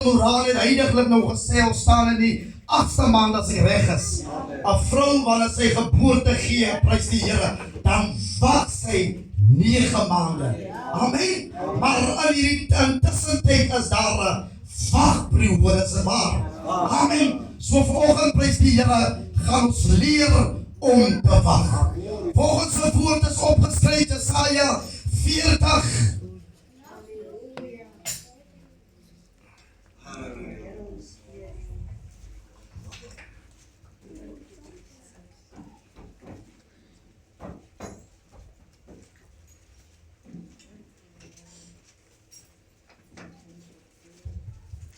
Moraal het heiliglik nou gesê, ons staan in die 8ste maand as hy reg is. 'n Vrou wanneer sy geboorte gee, prys die Here, dan wag sy 9 maande. Amen. Maar in hierdie tussentyd is daar 'n wagperiode, is dit waar? Amen. So vanoggend prys die Here, gaan ons leer om te wag. Volgens die woord is opgeskryf Jesaja 40.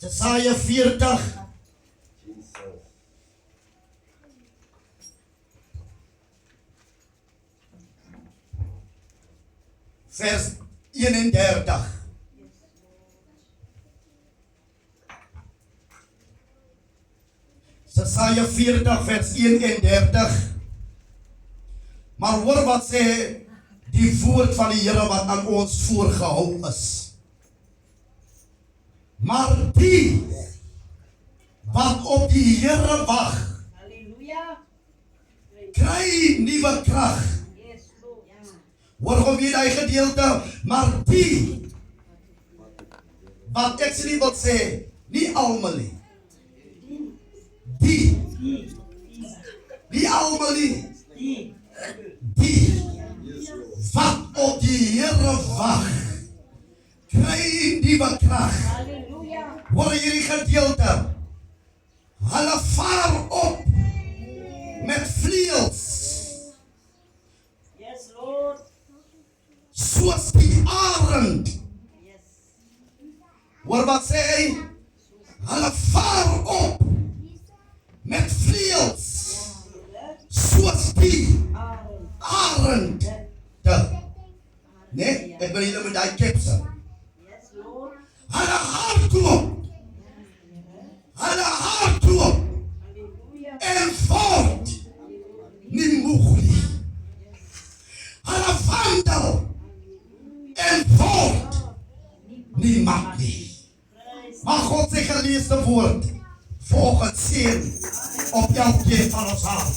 Jesaja 40. Vers 31. Jesaja 40 vers 31. Maar hoor wat sê die woord van die Here wat aan ons voorgehou is. Maar die wat op die Here wag, kry nuwe krag. Hoor gou weer die gedeelte, maar die wat ek sê wil sê, nie almal nie. Die almal nie. Die wat op die Here wag, kry nuwe krag. Hoor hierdie gedeelte. Hulle vaar op met vleuels. Yes, Lord. Soos die arend. Hoor wat sê hy? Hulle vaar op met vleuels. Soos die arend. Nee, ek wil julle met die kepse. Hulle hardloop. Hulle hardloop. En voort. Nie moeg nie. Hulle wandel. En voort. Nie mag nie. Maar God sy geleesde woord volgens seën op elkeen van ons hart.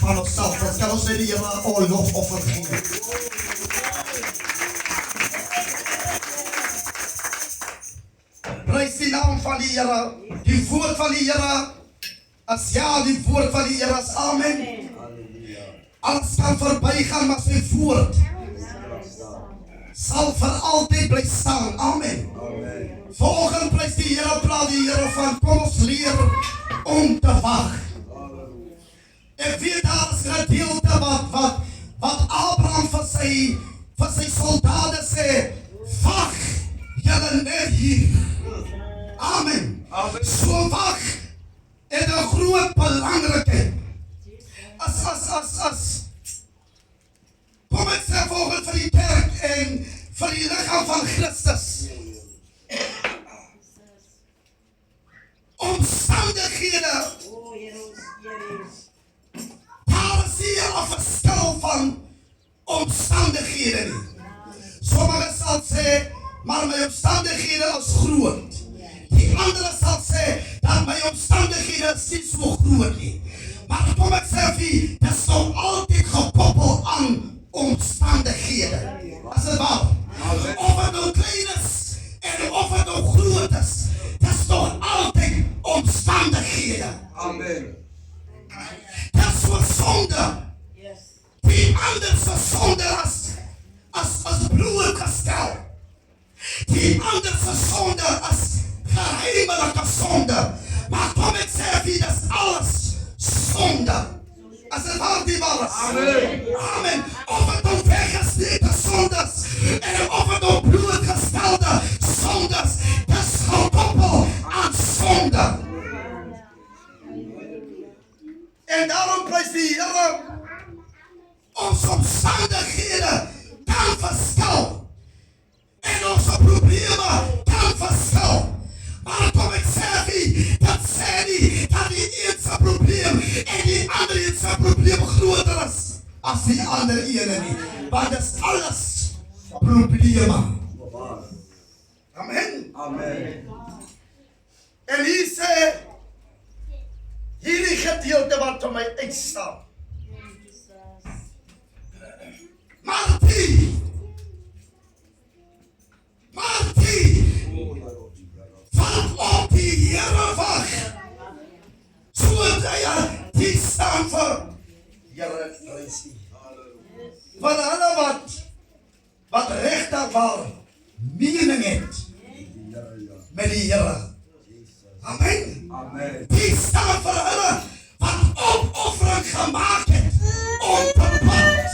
Van ons self. Ons kan ons die Here al lof offer gee. Prys die naam van die Here. Die woord van die Here is ja, die woord van die Here is amen. Alles kan verbygaan, maar sy woord sal vir altyd bly staan. Amen. Vanoggend prys die Here, praat die Here van kom ons leer om te wag. Ek weet daar is 'n gedeelte wat Abraham vir sy soldate sê, wag julle net hier. Amen. So wag en 'n groot belangrikheid. As kom ek sê volgens vir die kerk en vir die liggaam van Christus. Omstandighede. Daar is hier 'n verskil van omstandighede nie. Sommige sal sê, maar my omstandighede is groot. Die andere sal sê, dat my omstandighede is nie so groot nie. Maar kom ek sê vir, dit is nog altyd gekoppel aan omstandighede. As dit waar? Of het nou klein is, en of het nou groot is, dit is nog altyd omstandighede. Amen. Dit is so sonde. Die ander se sonde as blootgestel. Die ander se sonde as geheimelijke sonde. Maar kom ek sê vir, dit is alles sonde. As het waar die waar is. Amen. Amen. Of het nou weggesneden sondes, en of het nou blootgestelde sondes, dit is gekoppel aan sonde. En daarom prys die Here, ons omstandighede kan verskil. En onze probleme kan verskil. Maar kom ek sê nie, dat sê nie, dat die een se probleem en die ander een se probleem groter is as die ander ene nie. Want dit is alles probleme. Amen. Amen. En hier sê, hierdie gedeelte wat vir my uitstaan. Maar die wat op die Here wag, sodat hy die staan vir Here prys U. Van hulle wat regtig waar mening het met die Here. Amen. Amen. Die staan vir hulle wat opoffering gemaak het om te pad.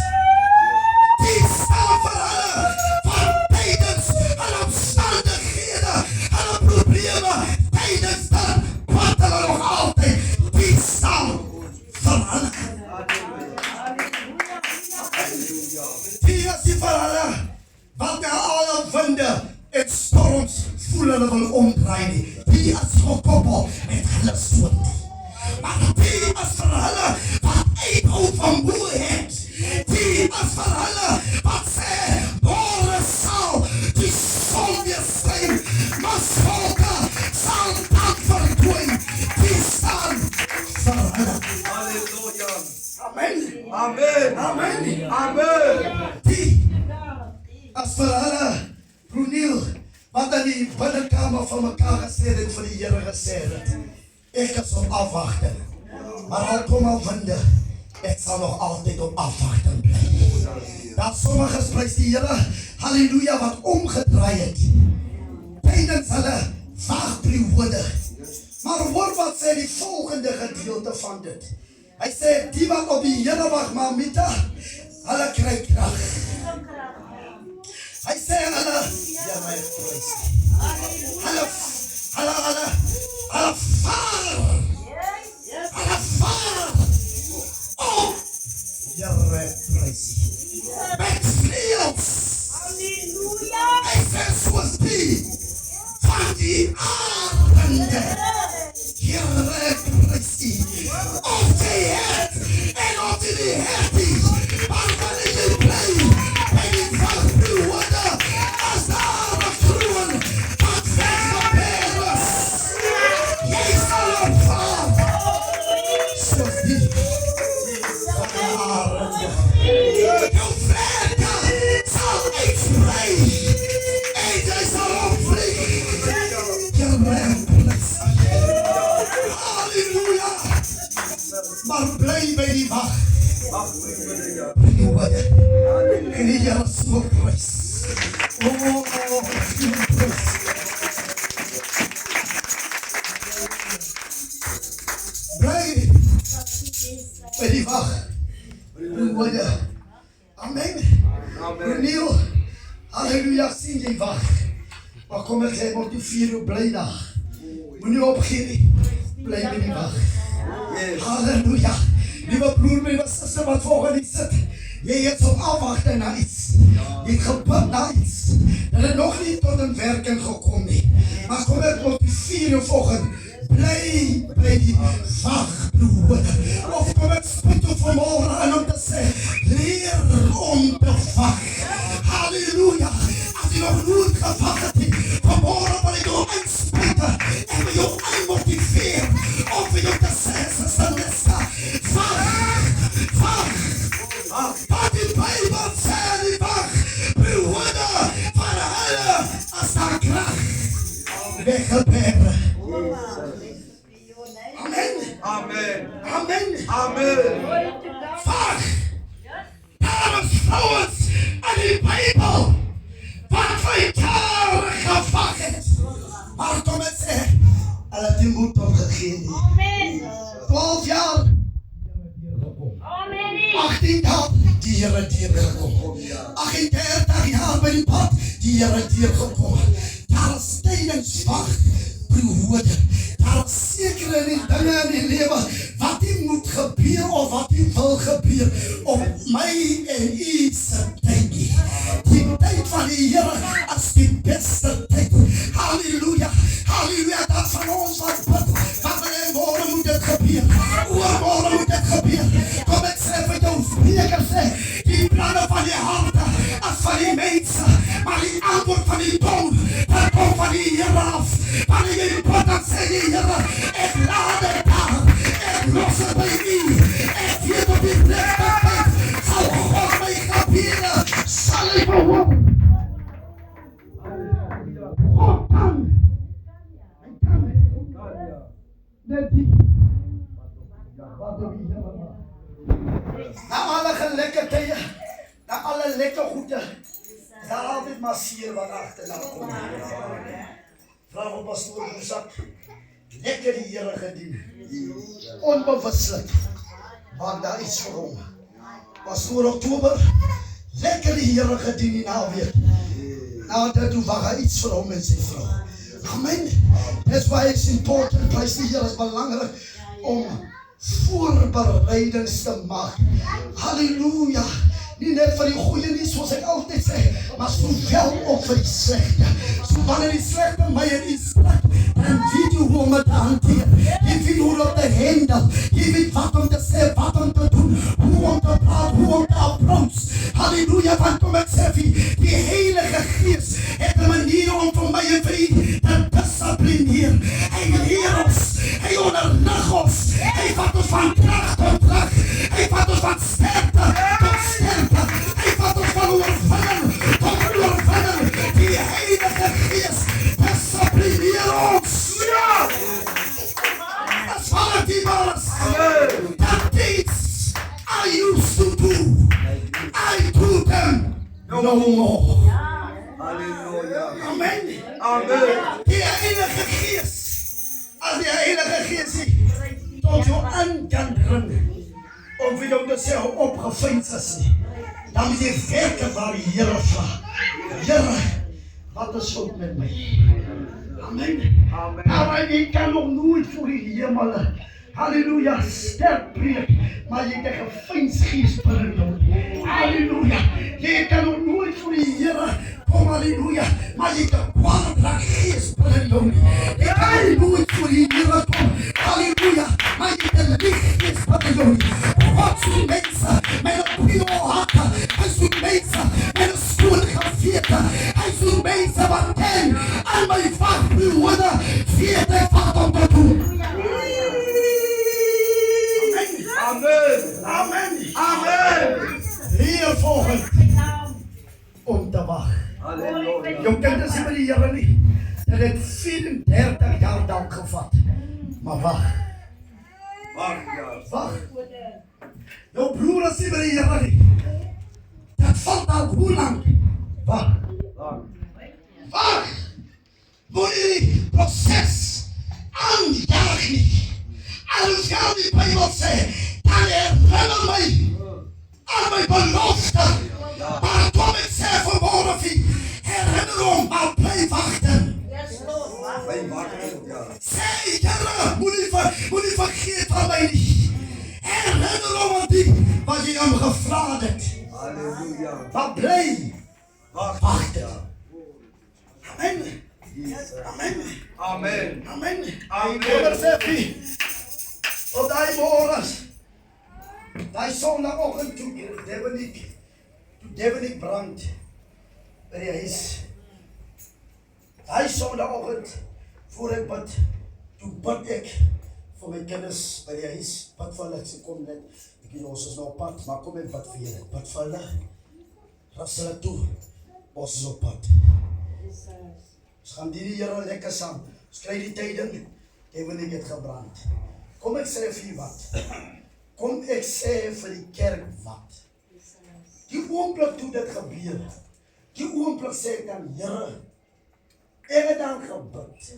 Die staan vir hulle wat tydens hulle omstandighede, hulle probleme, tydens dat wat hulle nog altyd die staan vir hulle. Die is die vir hulle wat na alle winde en storms voel hulle wil omdraai nie. Die is gekoppel met hulle soort. Maar die is vir hulle wat uithou van moeheid. Die is vir hulle wat sê, môre sal die son weer skyn, misvolke sal dan verdwyn. Die staan vir hulle. Halleluja. Amen. Amen. Amen. Amen. Die is vir hulle, Bruniel, wat in die binnekamer van mekaar gesê het vir die Here gesê het. Ek is op afwagting. Maar al kom al winde, ek sal nog altyd op afwagting bly. Daar sommiges prys die Here, halleluja, wat omgedraai het. Tydens hulle wagperiode. Maar hoor wat sê die volgende gedeelte van dit. Hy sê, die wat op die Here wag, Mamita, hulle kry krag. Hy sê hulle, ja my prys. Hulle vaar. Hulle vaar. Oh, ja my prys. Met vleels. Halleluja. Hy sê soos die van die arende. Ja my prys. Of die het en of die het nie. Maar wanneer jy bly, en die wagperiode, as daar 'n kroon wat weggebeer is, jy sal opvaar. Soos die van die arende. Jou vlerke sal uitsprei, en jy sal opvlieg. Ja, my prys. Halleluja. Maar bly by die wag. En die Here sal prys. Oh, prys. Bly by die wag. Amen. Bruniel, halleluja, sien jy wag. Maar kom ek sê, motiveer jou bly daar. Moenie opgee nie. Bly by die wag. Halleluja. Liewe broer, liewe suster wat volgende sit. Jy het op afwagting na iets. Jy het gebid na iets. Dat het nog nie tot 'n werking gekom nie. Maar kom ek motiveer jou volgende. Bly by die wagperiode. Of kom ek spoed jou vanmorgen aan om te sê, leer om te wag. Halleluja. As jy nog nooit gewag het nie, vanmorgen wil ek jou uitspuiten en wil jou aanmotiveer om vir jou te sê, Sister Nessa, wag. Wat die Bijbel sê, die wagperiode van hulle as daar krag weggebeer. Amen. Amen. Amen. Amen. Wag. Daar is vrouens in die Bijbel wat 5 jaar gewag het. Maar kom ek sê, hulle het die moed opgegee nie. Amen. 12 jaar. Amen. 18 jaar, die Here deurgekom. 38 jaar by die pad, die Here deurgekom. Daar is tydens wagperiode. Daar is sekere dinge in die lewe wat nie moet gebeur of wat nie wil gebeur op my en u se tyd nie. Die tyd van die Here is die beste tyd. Halleluja. Halleluja, dat van ons wat bid, wat in môre moet dit gebeur. Oormôre moet dit gebeur. Kom ek sê vir jou, spreker sê, die planne van die harte as van die mense, maar die antwoord van die tong, dat kom van die Here af. Wanneer jy bid, dan sê die net die wat op die Here maak. Na alle lekker tye, na alle lekker goede, daar altyd maar seer wat agterna kom. Vra vir pastoor Boesak, lekker die Here gedien, onbewuslik, want daar iets vir hom. Pastoor Oktober, lekker die Here gedien die naweek. Nou dat toe wag hy iets vir hom en sy vrou. Amen. That's why it's important, prys die Here, is belangrik om voorbereidings te maak. Halleluja. Nie net vir die goeie nie, soos ek altyd sê, maar sowel ook vir die slegte. So wanneer die slegte my in die sleg, dan weet jy hoe om het te hanteer. Jy weet hoe om te handel. Jy weet wat om te sê, wat om te doen, hoe om te praat, hoe om te approach. Halleluja, want kom ek sê vir die Heilige Gees het 'n manier om vir my en vir u te dissiplineer. Hy leer ons, hy onderrig ons, hy vat ons van krag tot krag, hy vat ons van sterkte tot sterkte, hy vat ons van oorwinning tot oorwinning. Die Heilige Gees dissiplineer ons. Ja! That's what it was. That things I used to do, I do them no more. Halleluja. Amen. Amen. Die Heilige Gees, as die Heilige Gees tot jou aan kan dring, om vir jou te sê hoe opgefeins is nie, dan moet jy werke waar die Here vra. Here, wat is goed met my? Amen. Amen. Maar jy kan nog nooit voor die hemel, halleluja, sterk preek, maar jy het 'n gefeins gees binne jou. Halleluja. Jy kan nog nooit voor die Here kom, halleluja, maar jy het 'n kwaadrak gees binne jou. Jy kan nooit voor die Here kom, halleluja, maar jy het 'n lichtgees binne jou. God soek mense met 'n pure hart. Hy soek mense met 'n skoon gewete. Hy soek mense wat ken aan my vakbroede, weet ek wat om te doen. Amen. Amen. Amen. Hier volgend om te wag. Halleluja. Jou kind is nie by die Here nie. Dit het 34 jaar dalk gevat. Maar wag, Wacht, ja. wag. Jou broer is nie by die Here nie. Dit vat al hoe lang? Wag, Wacht. wag. Moet jy die proses aanjaag nie. Alhoewel die Bijbel sê, dan herinner my aan my belofte. Maar kom ek sê vanmorgen vir, herinner hom, maar bly wagten. Wij wachten, ja. Sê, Here, moet nie vergeet van my nie. Herinner hom aan die wat jy hom gevra het. Halleluja. Maar bly Wacht, wagten. ja. Amen. Amen. Amen. Amen. Amen. Kom sê vir, op die morgens, die sondagoggend toe Devenik brand by die huis. Die sondagoggend, voor ek bid, toe bid ek vir my kinders by die huis, bid vir hulle, ek kom net, ek weet ons is nou op pad, maar kom ek bid vir julle, bid vir hulle, ras hulle toe, ons is op pad. Ons gaan die Here lekker saam, ons kry die tyding, Devenik het gebrand. Kom ek sê vir wat? Kom ek sê vir die kerk wat? Die oomblik toe dit gebeur, die oomblik sê ek dan, Here, ek het dan gebid.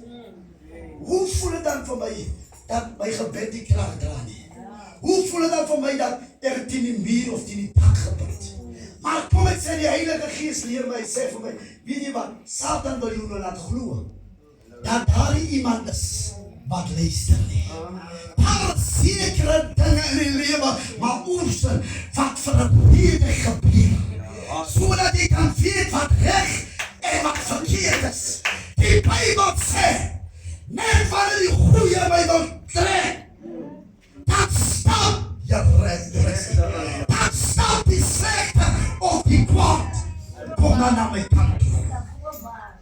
Hoe voel het dan vir my, dat my gebed die krag dra nie? Hoe voel het dan vir my, dat ek teen die muur of teen die dak gebid? Maar kom ek sê, die Heilige Gees leer my, sê vir my, weet jy wat, Satan wil jou nou laat glo, dat daar iemand is, wat luister nie. Daar is sekere dinge in die lewe, maar oorsin, wat vir 'n rede gebeur. Sodat jy kan weet wat reg en wat verkeerd is. Die Bijbel sê, net wanneer die goeie my wil trek, dan stap jy reg. Dan stap die slegte of die kwaad. Kom dan na my kant toe.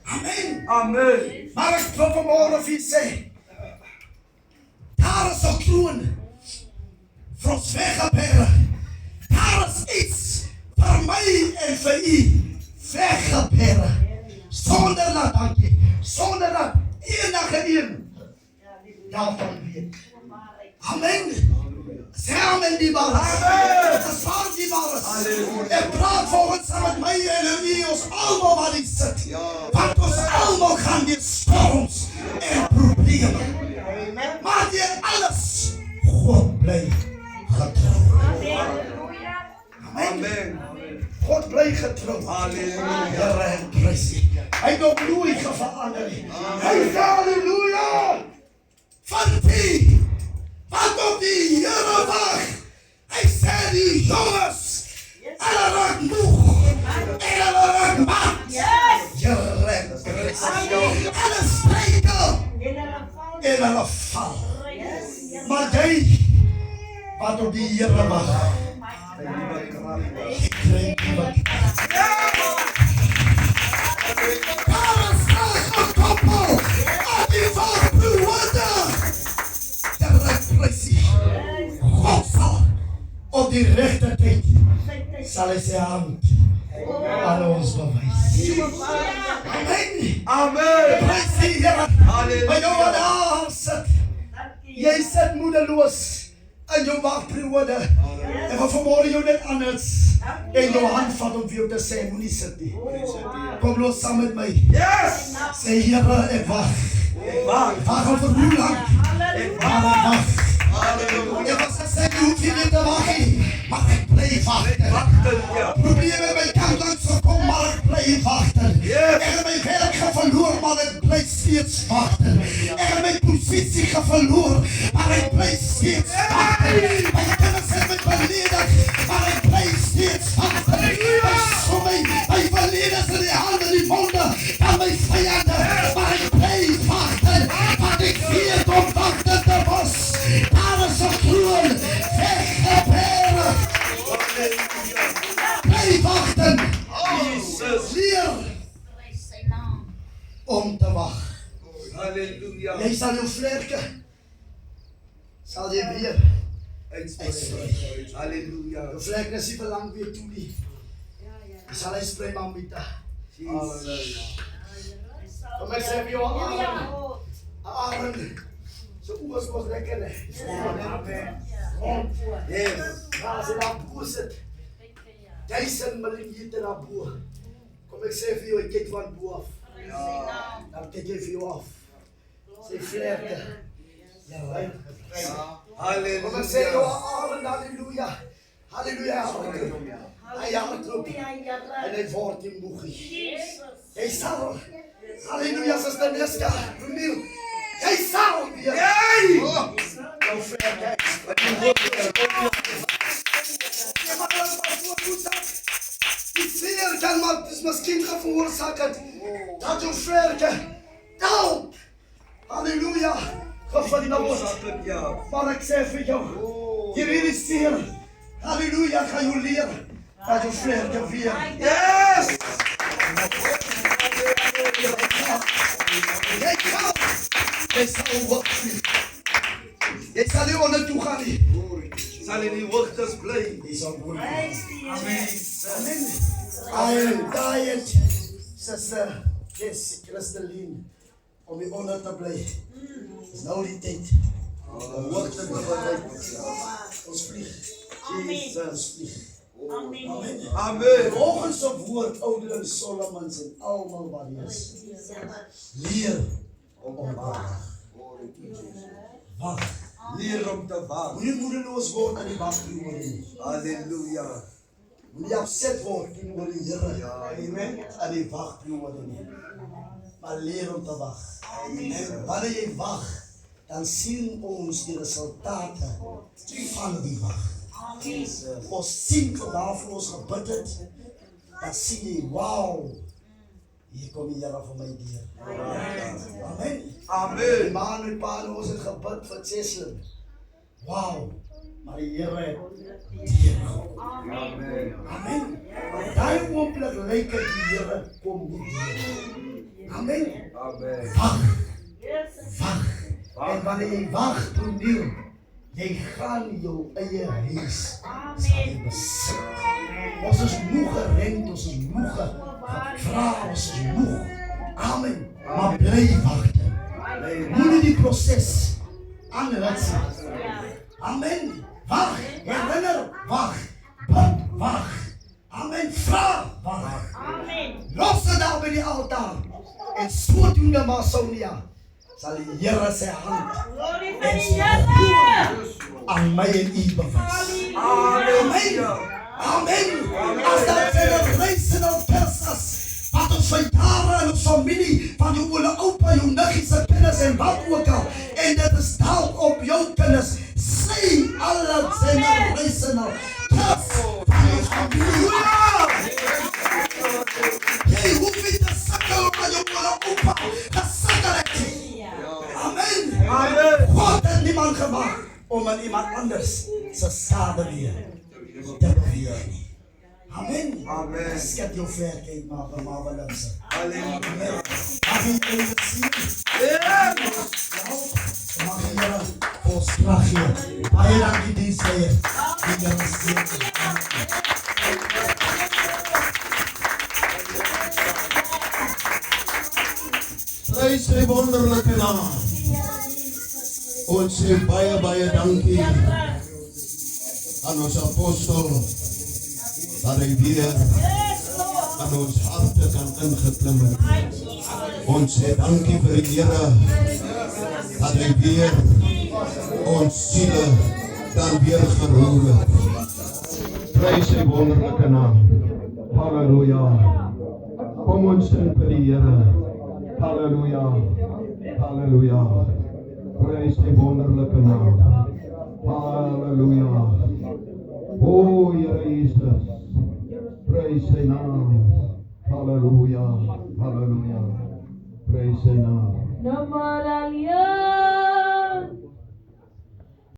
Amen. Amen. Maar ek wil vanmorgen vir sê, daar is 'n kroon vir ons weggebere. Daar is iets vir my en vir u weggebere. Sonder dat, dankie, sonder dat enige een daarvan weet. Amen. Amen die balas. Das waren die balas. Praat volgens met mij en u ons allemaal wat is het. Want ons allemaal gaan die storms en problemen. Maar die alles God blijft getrouw. Amen. God blijft getrouw. Halleluja. Hij doet nooit veranderen. Hij zegt halleluja. Van die. Wat op die Heere wacht. Hij zei die jongens. En hij raakt moe. En hij raakt mat. Je redt. En hij strijken. En hij valt. Maar jij. Wat op die Heere wacht. Ik kreeg die wat. Daar is een koppel. En die valt nu water. God zal op die rechte tijd zal hij zijn hand aan ons bewijzen. Amen. Amen. Prijs die Heer. Maar jou wat aanzet. Jij zit moedeloos en jou wacht periode. En we vanmorgen jou net anders. En jou hand vat om voor te zijn. Moet niet zitten. Kom los samen met mij. Yes. Zeg Heer, ik wacht. Ik wacht over hoe lang. Ik wacht. Je was gezegd, je hoeft hier niet te wachten. Maar ik blijf wachten. Problemen bij kant langs gekomen, maar ik blijf wachten. Er mijn werk verloren, maar ik blijf steeds wachten. Er mijn positie verloren, maar ik blijf steeds wachten. Mijn kennis zijn met verleden, maar ik blijf steeds wachten. Mijn verleden zijn die handen, die monden van mijn vijanden. Maar ik blijf wachten, want ik vier tot wachten te was. Daar is een groen, weggeberen. Blijf wachten. Leer om te wachten. Halleluja. Jij zal je vlerken. Zal je weer uitspreken. Halleluja. Je vlerken is even lang weer toe die. Je zal hij spreken aan mij. Halleluja. Kom ik zeg je Aaron. Zo oors nog lekker. Yes. Ja, ze daar boer zit. Duizend miljoen hier naar boer. Kom ik zeg voor jou, ik kijk van boer af. Dan kijk ik voor jou af. Ze vlerken. Ja, right. Halleluja. Kom ik zeg jou, Aaron, halleluja. Halleluja. Hij hardloopt. En hij wordt in boegie. Hij zal. Halleluja, zuster Neska. Roemiel. Hij zal weer. Jij! Jouw vlerken. Die veer kan maar dus misschien gaan veroorzaken dat je vlerken help. Halleluja. Gevangen wordt. Maar ik zeg voor jou, je realiseert, halleluja, ga je leren dat je vlerken weer. Yes! Jij kan. Jij zal wachten. Jij zal hier onder toe gaan. Zal in die wortels blijven. Is al goed. Amen. Amen. Diet, zuster, yes, Christeline, om je onder te blijven. Is nou die tijd. Wachten te bereiken. Ons vlieg. Jezus vlieg. Amen. Amen. Volgens het woord ouderen Solomon zijn allemaal wat hij is. Leer om te wachten. Wacht. Leer om te wachten. Moet je moedeloos worden en die wacht niet worden. Halleluja. Moet je opzet worden in worden Heer. Amen. En die wacht niet worden. Maar leer om te wachten. En wanneer je wacht, dan zien ons de resultaten van die wacht. Ons zien waarvoor ons gebid het. Dan zie je, wauw. Hier kom je Heer voor mij dier. Amen. Amen. Man en pa ons het gebid voor Cecil. Wauw. Maar die Heer dier. Amen. Amen. Daarom hopelijk lijkt het die Heer kom niet dier. Amen. Amen. Wacht. Wacht. En wanneer je wacht, Bruniel, jij gaat in jouw eigen huis. Zal je bezitten. Ons is moe gerend, ons is moe gevraagd, ons is moe. Amen. Maar blijf wachten. Moet je die proces aanlaten. Amen. Wag, herinner, wag. Bid, wag. Amen. Vra, wag. Los dit daar by die altaar. En sodoende maar Sonia sal die Here sy hand en sy gehoor aan my en u bewys. Amen. Amen. As dat generational curses wat ons van jare en ons familie, van jou oude oupa, jou niggie se kinders en wat ook al, en dit is dalk op jou kinders, sy alle generational curses van jou familie. Jy hoef nie te sukkel omdat jou oude oupa gesukkel het. Amen. Amen. God het niemand gemaakt om aan iemand anders se skade weer te beweer nie. Amen. Amen. Skat jou ver kyk maar van Mabelinse. Halleluja. Mag jy dit sien? Ja. Mag jy Here ons krag gee. Baie dankie diensleier. Die Here seën. Prys sy wonderlike naam. Ons sê baie dankie aan ons apostel dat hy weer aan ons harte kan ingeklim het. Ons sê dankie vir die Here dat hy weer ons siele dan weer geroer het. Prys sy wonderlike naam. Halleluja. Kom ons sing vir die Here. Halleluja. Halleluja. Prys die wonderlike naam. Halleluja. O Here Jesus. Prys sy naam. Halleluja. Halleluja. Prys sy naam. Namal al